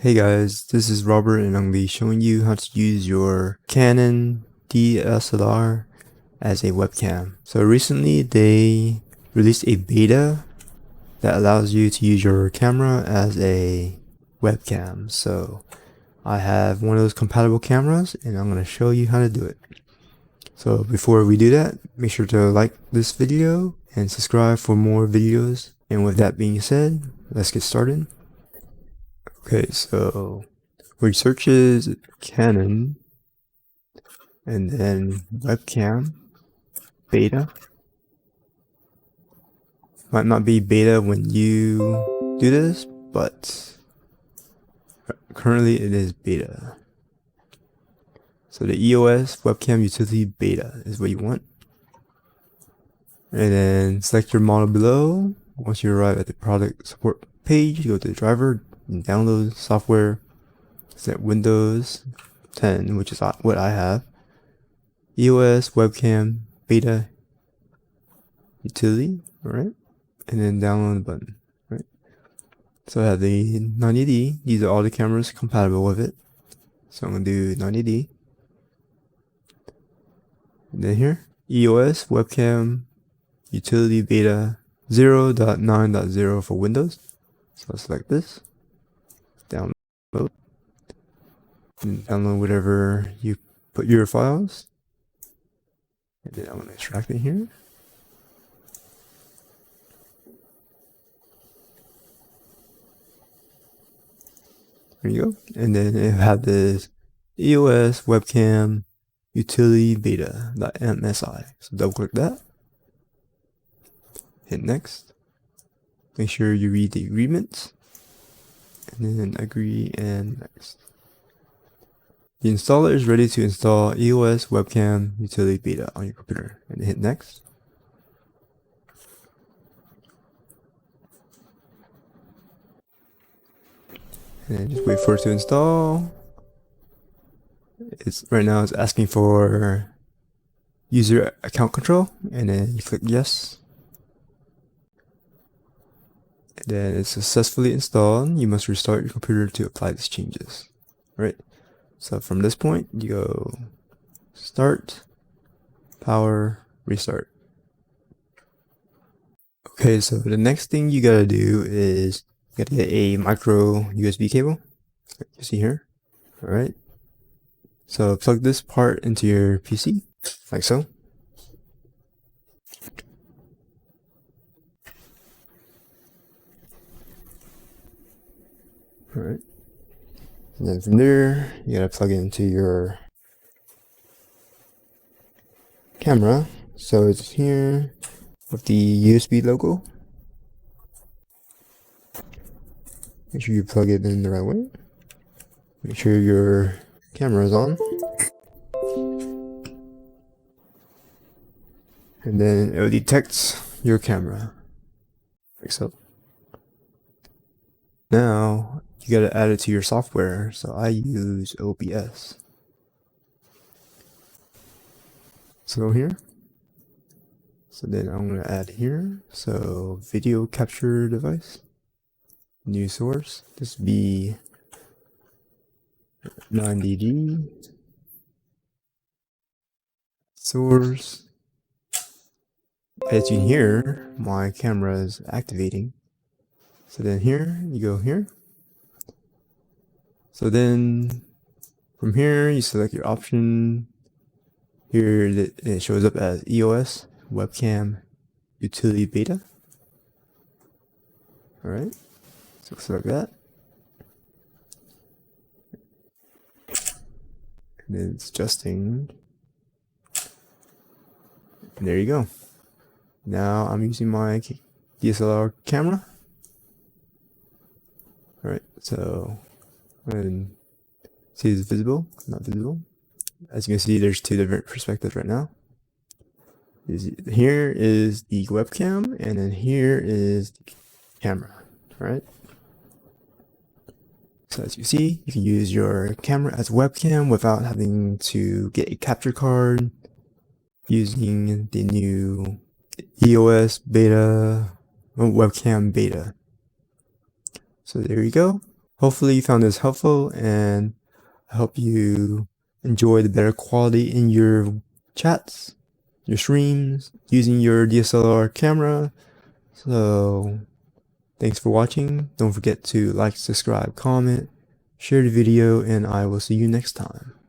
Hey guys, this is Robert and I'm going to be showing you how to use your Canon DSLR as a webcam. So recently they released a beta that allows you to use your camera as a webcam. So I have one of those compatible cameras and I'm going to show you how to do it. So before we do that, make sure to like this video and subscribe for more videos. And with that being said, let's get started. Okay, so we search is Canon and then webcam beta. Might not be beta when you do this, but currently it is beta. So the EOS webcam utility beta is what you want. And then select your model below. Once you arrive at the product support page, you go to the driver and download software. Set Windows 10, which is what I have. EOS webcam beta utility, alright, and then download the button, right? So I have the 90D. These are all the cameras compatible with it. So I'm gonna do 90D. And then here, EOS webcam utility beta 0.9.0 for Windows. So I'll select this, download, and download whatever you put your files. And then I'm gonna extract it here. There you go. And then it have this EOS webcam utility beta.msi. So double click that. Hit next. Make sure you read the agreements. And then agree and next. The installer is ready to install EOS webcam utility beta on your computer. And hit next. And just wait for it to install. Right now it's asking for user account control, and then you click yes. And then it's successfully installed. You must restart your computer to apply these changes. Right. So from this point, you go start, power, restart. Okay, so the next thing you gotta do is you gotta get a micro USB cable, like you see here. All right. So plug this part into your PC, like so. All right. And then from there, you gotta plug it into your camera. So it's here with the USB logo. Make sure you plug it in the right way. Make sure your camera is on. And then it will detect your camera, like so. Now you gotta add it to your software. So I use OBS. So go here. So then I'm gonna add here. So video capture device, new source. This would be 90D source. As you can hear, my camera is activating. So then here, you go here. So then from here, you select your option. Here it shows up as EOS webcam utility beta. All right, so select that. And then it's adjusting. And there you go. Now I'm using my DSLR camera. All right, so and see it's visible, not visible. As you can see, there's two different perspectives right now. Here is the webcam, and then here is the camera, right? So as you see, you can use your camera as webcam without having to get a capture card, using the new EOS beta, webcam beta. So there you go. Hopefully you found this helpful, and I hope you enjoy the better quality in your chats, your streams, using your DSLR camera. So thanks for watching. Don't forget to like, subscribe, comment, share the video, and I will see you next time.